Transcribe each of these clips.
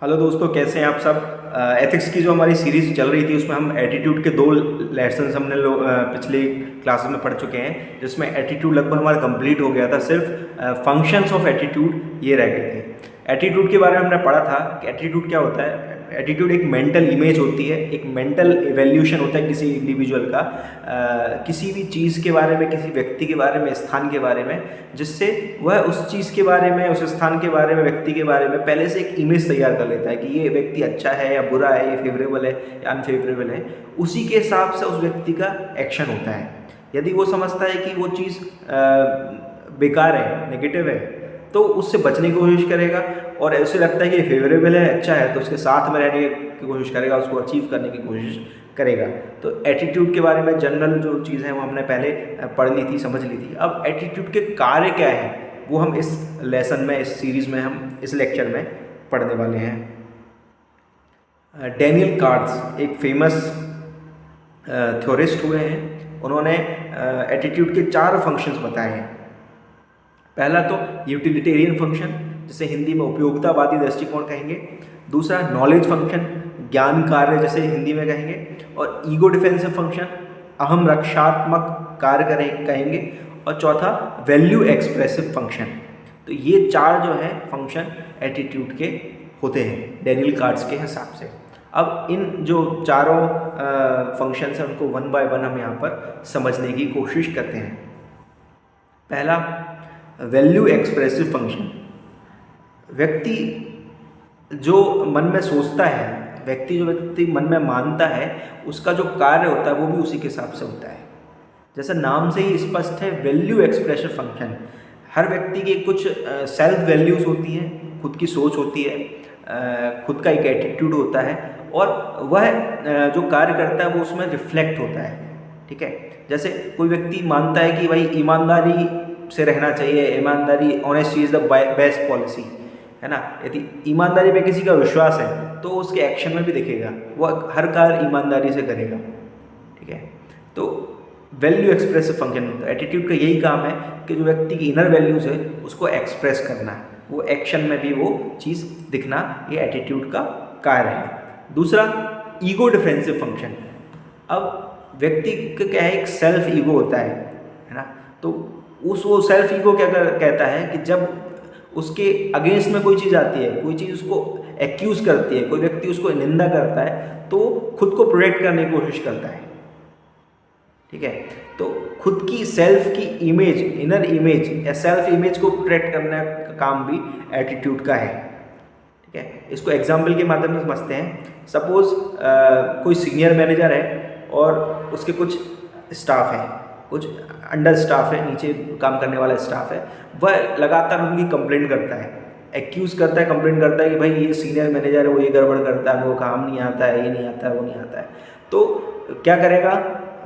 Hello दोस्तों, कैसे हैं आप सब। एथिक्स की जो हमारी सीरीज़ चल रही थी उसमें हम एटीट्यूड के 2 लेसन्स हमने पिछले क्लासेस में पढ़ चुके हैं, जिसमें एटीट्यूड लगभग हमारा कंप्लीट हो गया था। सिर्फ फंक्शंस ऑफ एटीट्यूड ये रह गए थे। एटीट्यूड के बारे में हमने पढ़ा था कि एटीट्यूड क्या होता है। एटीट्यूड एक मेंटल इमेज होती है, एक मेंटल इवैल्यूएशन होता है किसी इंडिविजुअल का, किसी भी चीज़ के बारे में, किसी व्यक्ति के बारे में, स्थान के बारे में, जिससे वह उस चीज़ के बारे में, उस स्थान के बारे में, व्यक्ति के बारे में पहले से एक इमेज तैयार कर लेता है कि ये व्यक्ति अच्छा है या बुरा है, ये फेवरेबल है या अनफेवरेबल है। उसी के हिसाब से उस व्यक्ति का एक्शन होता है। यदि वो समझता है कि वो चीज़ बेकार है, नेगेटिव है, तो उससे बचने की कोशिश करेगा, और ऐसे लगता है कि फेवरेबल है, अच्छा है, तो उसके साथ में रहने की कोशिश करेगा, उसको अचीव करने की कोशिश करेगा। तो एटीट्यूड के बारे में जनरल जो चीज़ है वो हमने पहले पढ़ ली थी, समझ ली थी। अब एटीट्यूड के कार्य क्या है वो हम इस लेसन में, इस सीरीज़ में, हम इस लेक्चर में पढ़ने वाले हैं। डैनियल कार्ड्स एक फेमस थ्योरिस्ट हुए हैं। उन्होंने एटीट्यूड के 4 फंक्शंस बताए हैं। पहला तो यूटिलिटेरियन फंक्शन, जिसे हिंदी में उपयोगितावादी दृष्टिकोण कहेंगे। दूसरा नॉलेज फंक्शन, ज्ञान कार्य जैसे हिंदी में कहेंगे। और ईगो डिफेंसिव फंक्शन, अहम रक्षात्मक कार्य कहेंगे। और चौथा वैल्यू एक्सप्रेसिव फंक्शन। तो ये 4 जो है फंक्शन एटीट्यूड के होते हैं डैनियल कार्ड्स के हिसाब से। अब इन जो चारों फंक्शंस हैं उनको 1 बाय 1 हम यहाँ पर समझने की कोशिश करते हैं। पहला वैल्यू एक्सप्रेसिव फंक्शन। व्यक्ति जो मन में सोचता है, जो व्यक्ति मन में मानता है, उसका जो कार्य होता है वो भी उसी के हिसाब से होता है। जैसे नाम से ही स्पष्ट है, वैल्यू एक्सप्रेसिव फंक्शन। हर व्यक्ति की कुछ सेल्फ वैल्यूज़ होती हैं, खुद की सोच होती है, खुद का एक एटीट्यूड होता है, और वह जो कार्य करता है वो उसमें रिफ्लेक्ट होता है। ठीक है, जैसे कोई व्यक्ति मानता है कि भाई ईमानदारी से रहना चाहिए, ईमानदारी, honesty is the best policy, है ना। यदि ईमानदारी पे किसी का विश्वास है तो उसके एक्शन में भी दिखेगा, वो हर कार्य ईमानदारी से करेगा। ठीक है, तो वैल्यू एक्सप्रेसिव फंक्शन होता है। एटीट्यूड का यही काम है कि जो व्यक्ति की इनर वैल्यूज़ है उसको एक्सप्रेस करना, वो एक्शन में भी वो चीज़ दिखना, ये एटीट्यूड का कार्य है। दूसरा ईगो डिफेंसिव फंक्शन। अब व्यक्ति का क्या है, एक सेल्फ ईगो होता है ना। तो वो सेल्फ ईगो क्या कहता है कि जब उसके अगेंस्ट में कोई चीज़ आती है, कोई चीज़ उसको एक्यूज़ करती है, कोई व्यक्ति उसको निंदा करता है, तो खुद को प्रोटेक्ट करने की कोशिश करता है। ठीक है, तो खुद की सेल्फ की इमेज, इनर इमेज या सेल्फ इमेज को प्रोटेक्ट करने का काम भी एटीट्यूड का है। ठीक है, इसको एग्जाम्पल के माध्यम से समझते हैं। सपोज कोई सीनियर मैनेजर है और उसके कुछ स्टाफ है, कुछ अंडर स्टाफ है, नीचे काम करने वाला स्टाफ है। वह लगातार उनकी कंप्लेंट करता है, एक्यूज़ करता है, कंप्लेंट करता है कि भाई ये सीनियर मैनेजर है, वो ये गड़बड़ करता है, वो काम नहीं आता है, ये नहीं आता है, वो नहीं आता है। तो क्या करेगा,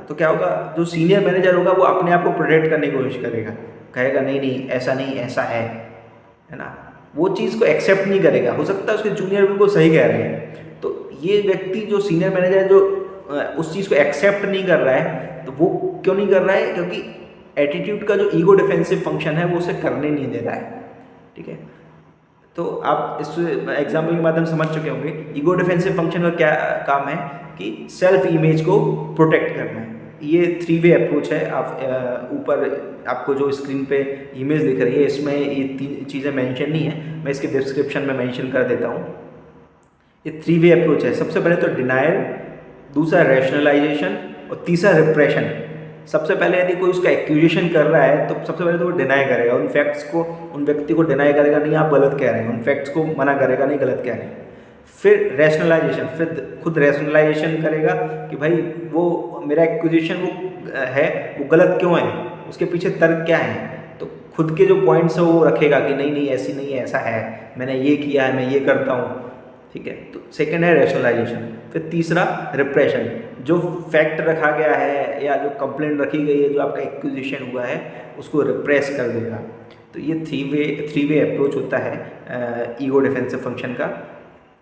तो क्या होगा, जो सीनियर मैनेजर होगा वो अपने आप को प्रोटेक्ट करने की कोशिश करेगा, कहेगा नहीं नहीं ऐसा नहीं, ऐसा है ना। वो चीज़ को एक्सेप्ट नहीं करेगा। हो सकता है उसके जूनियर बिल्कुल सही कह रहे हैं, तो ये व्यक्ति जो सीनियर मैनेजर है, जो उस चीज़ को एक्सेप्ट नहीं कर रहा है, तो वो क्यों नहीं कर रहा है, क्योंकि एटीट्यूड का जो ईगो डिफेंसिव फंक्शन है वो उसे करने नहीं दे रहा है। ठीक है, तो आप इस एग्जाम्पल के माध्यम से समझ चुके होंगे ईगो डिफेंसिव फंक्शन का क्या काम है, कि सेल्फ इमेज को प्रोटेक्ट करना है। ये 3 वे अप्रोच है। आप ऊपर आपको जो स्क्रीन पे इमेज दिख रही है, इसमें ये 3 चीज़ें मेंशन नहीं है, मैं इसके डिस्क्रिप्शन में मेंशन कर देता हूँ। ये 3 वे अप्रोच है। सबसे पहले तो डिनायल, दूसरा रैशनलाइजेशन, और तीसरा रिप्रेशन। सबसे पहले यदि कोई उसका एक्यूजेशन कर रहा है तो सबसे पहले तो वो डिनाई करेगा, उन फैक्ट्स को, उन व्यक्ति को डिनाई करेगा, नहीं आप गलत कह रहे हैं, उन फैक्ट्स को मना करेगा, नहीं गलत कह रहे हैं। फिर रैशनलाइजेशन, फिर खुद रैशनलाइजेशन करेगा कि भाई वो मेरा एक्यूजेशन वो है, वो गलत क्यों है, उसके पीछे तर्क क्या है। तो खुद के जो पॉइंट्स है वो रखेगा कि नहीं नहीं ऐसी नहीं है, ऐसा है, मैंने ये किया है, मैं ये करता हूँ। ठीक है, तो सेकेंड है रैशनलाइजेशन। फिर तीसरा रिप्रेशन, जो फैक्ट रखा गया है या जो कंप्लेंट रखी गई है, जो आपका एक्यूजेशन हुआ है, उसको रिप्रेस कर देगा। तो ये 3 वे अप्रोच होता है ईगो डिफेंसिव फंक्शन का।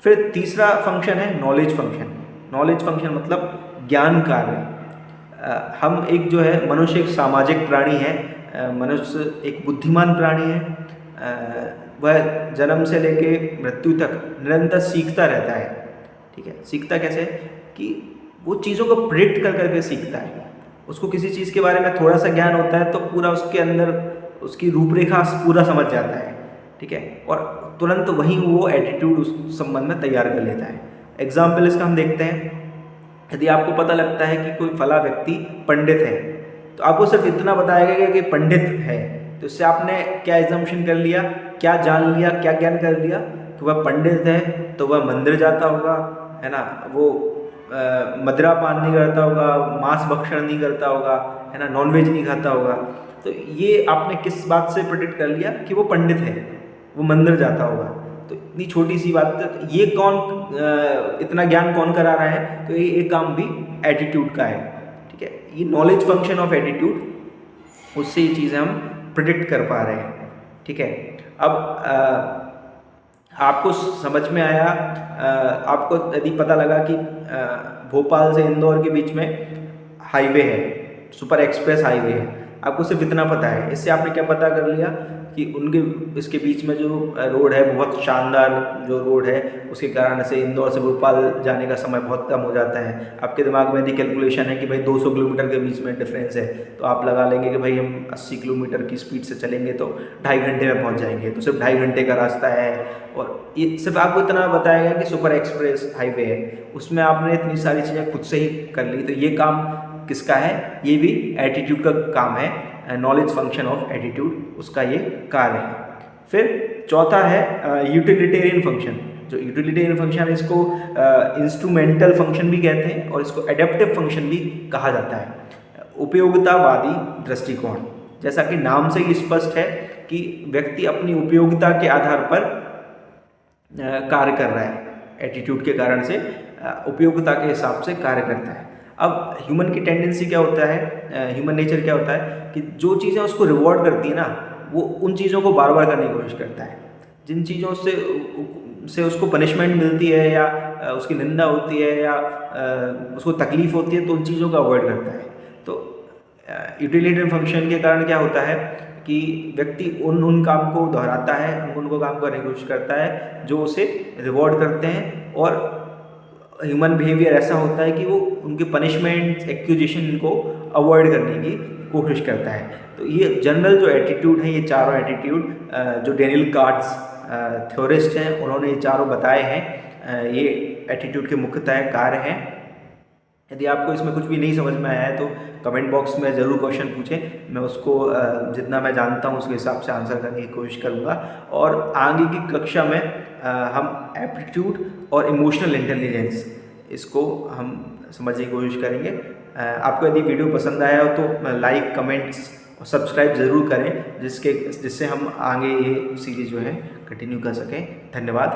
फिर तीसरा फंक्शन है नॉलेज फंक्शन। नॉलेज फंक्शन मतलब ज्ञान कार्य। हम एक जो है, मनुष्य एक सामाजिक प्राणी है, मनुष्य एक बुद्धिमान प्राणी है। वह जन्म से लेके मृत्यु तक निरंतर सीखता रहता है। ठीक है, सीखता कैसे कि वो चीज़ों को प्रिडिक्ट कर करके सीखता है। उसको किसी चीज़ के बारे में थोड़ा सा ज्ञान होता है तो पूरा उसके अंदर उसकी रूपरेखा पूरा समझ जाता है। ठीक है, और तुरंत वहीं वो एटीट्यूड उस संबंध में तैयार कर लेता है। एग्जाम्पल इसका हम देखते हैं, यदि आपको पता लगता है कि कोई फला व्यक्ति पंडित है तो आपको सिर्फ इतना बताया गया कि पंडित है, तो इससे आपने क्या एजम्पशन कर लिया, क्या जान लिया, क्या ज्ञान कर लिया कि वह पंडित है तो वह मंदिर जाता होगा, है ना, वो मदिरा पान नहीं करता होगा, मांस भक्षण नहीं करता होगा, है ना, नॉनवेज नहीं खाता होगा। तो ये आपने किस बात से प्रेडिक्ट कर लिया कि वो पंडित है, वो मंदिर जाता होगा। तो इतनी छोटी सी बात है, ये कौन इतना ज्ञान कौन करा रहा है? तो ये काम भी एटीट्यूड का है। ठीक है, ये नॉलेज फंक्शन ऑफ एटीट्यूड, उससे ये चीज़ें हम प्रेडिक्ट कर पा रहे हैं। ठीक है, अब आपको समझ में आया, आपको यदि पता लगा कि भोपाल से इंदौर के बीच में हाईवे है, सुपर एक्सप्रेस हाईवे है, आपको सिर्फ इतना पता है, इससे आपने क्या पता कर लिया कि उनके इसके बीच में जो रोड है बहुत शानदार जो रोड है, उसके कारण से इंदौर से भोपाल जाने का समय बहुत कम हो जाता है। आपके दिमाग में यदि कैलकुलेशन है कि भाई 200 किलोमीटर के बीच में डिफरेंस है, तो आप लगा लेंगे कि भाई हम 80 किलोमीटर की स्पीड से चलेंगे तो 2.5 घंटे में पहुंच जाएंगे, तो सिर्फ 2.5 घंटे का रास्ता है। और ये सिर्फ आपको इतना बताया गया कि सुपर एक्सप्रेस हाईवे है, उसमें आपने इतनी सारी चीज़ें खुद से ही कर ली। तो ये काम किसका है? ये भी एटीट्यूड का काम है, नॉलेज फंक्शन ऑफ एटीट्यूड, उसका ये कार्य है। फिर चौथा है यूटिलिटेरियन फंक्शन। जो यूटिलिटेरियन फंक्शन है इसको इंस्ट्रूमेंटल फंक्शन भी कहते हैं और इसको एडेप्टिव फंक्शन भी कहा जाता है। उपयोगितावादी दृष्टिकोण, जैसा कि नाम से ही स्पष्ट है कि व्यक्ति अपनी उपयोगिता के आधार पर कार्य कर रहा है, एटीट्यूड के कारण से उपयोगिता के हिसाब से कार्य करता है। अब ह्यूमन की टेंडेंसी क्या होता है, ह्यूमन नेचर क्या होता है कि जो चीज़ें उसको रिवॉर्ड करती है ना, वो उन चीज़ों को बार बार करने की कोशिश करता है। जिन चीज़ों से उसको पनिशमेंट मिलती है या उसकी निंदा होती है या उसको तकलीफ होती है, तो उन चीज़ों को अवॉइड करता है। तो यूटिलिटेरियन फंक्शन के कारण क्या होता है कि व्यक्ति उन काम को दोहराता है, उनको काम करने की कोशिश करता है जो उसे रिवॉर्ड करते हैं, और ह्यूमन बिहेवियर ऐसा होता है कि वो उनके पनिशमेंट एक्यूजेशन को अवॉइड करने की कोशिश करता है। तो ये जनरल जो एटीट्यूड है, ये चारों एटीट्यूड जो डेनियल कार्ड्स थ्योरिस्ट हैं उन्होंने ये चारों बताए हैं, ये एटीट्यूड के मुख्यतः कार्य हैं। यदि आपको इसमें कुछ भी नहीं समझ में आया है तो कमेंट बॉक्स में ज़रूर क्वेश्चन पूछें, मैं उसको जितना मैं जानता हूँ उसके हिसाब से आंसर करने की कोशिश करूँगा। और आगे की कक्षा में हम एप्टीट्यूड और इमोशनल इंटेलिजेंस, इसको हम समझने की कोशिश करेंगे। आपको यदि वीडियो पसंद आया हो तो लाइक, कमेंट्स और सब्सक्राइब ज़रूर करें, जिससे हम आगे ये सीरीज़ जो है कंटिन्यू कर सकें। धन्यवाद।